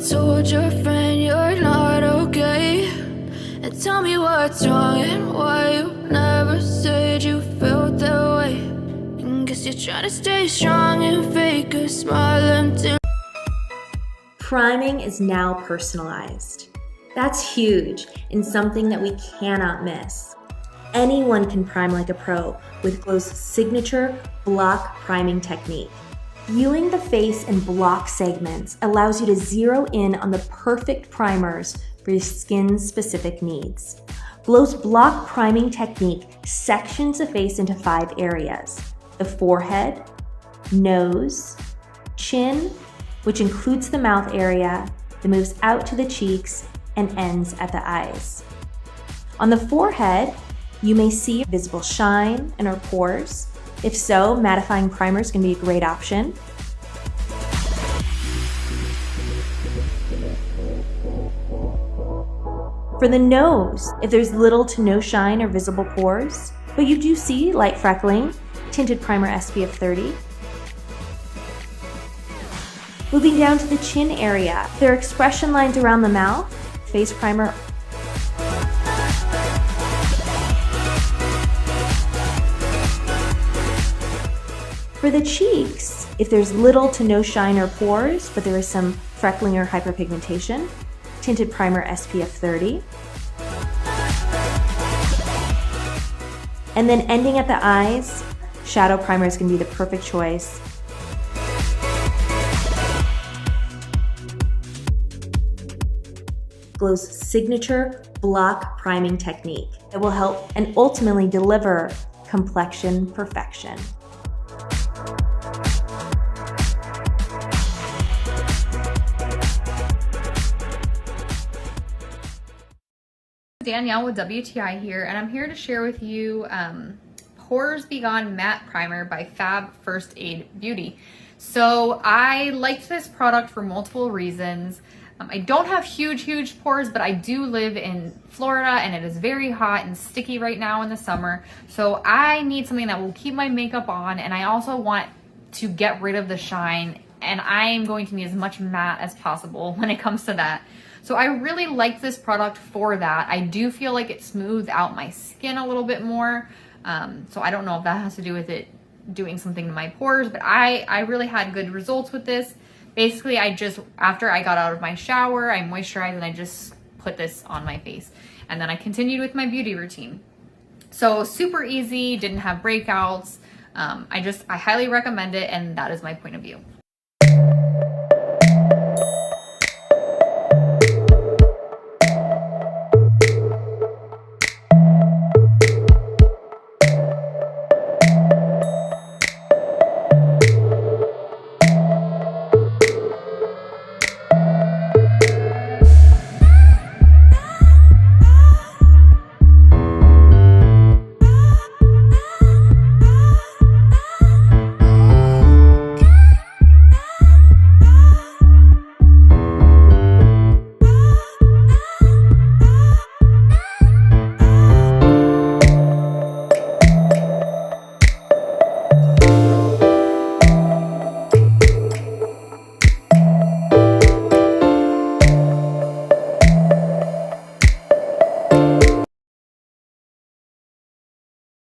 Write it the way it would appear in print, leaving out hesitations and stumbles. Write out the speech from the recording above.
told your friend you're not okay? And tell me what's wrong and why you never said you felt that way. And guess you're trying to stay strong and fake a smile until Priming is now personalized. That's huge and something that we cannot miss. Anyone can prime like a pro with Glow's signature block priming technique. Viewing the face in block segments allows you to zero in on the perfect primers for your skin's specific needs. Glow's block priming technique sections the face into 5 areas: the forehead, nose, chin, which includes the mouth area, that moves out to the cheeks and ends at the eyes. On the forehead, you may see visible shine in our pores. If so, mattifying primers can be a great option. For the nose, if there's little to no shine or visible pores, but you do see light freckling, tinted primer SPF 30. Moving down to the chin area, there are expression lines around the mouth, face primer. For the cheeks, if there's little to no shine or pores, but there is some freckling or hyperpigmentation, tinted primer SPF 30. And then ending at the eyes, shadow primer is going to be the perfect choice. Glow's signature block priming technique that will help and ultimately deliver complexion perfection. Danielle with WTI here, and I'm here to share with you Pores Be Gone Matte Primer by Fab First Aid Beauty. So I liked this product for multiple reasons. I don't have huge pores, but I do live in Florida and it is very hot and sticky right now in the summer. So I need something that will keep my makeup on, and I also want to get rid of the shine, and I'm going to need as much matte as possible when it comes to that. So I really liked this product for that. I do feel like it smoothed out my skin a little bit more. So I don't know if that has to do with it doing something to my pores, but I really had good results with this. Basically, after I got out of my shower, I moisturized and I just put this on my face. And then I continued with my beauty routine. So super easy, didn't have breakouts. I highly recommend it, and that is my point of view.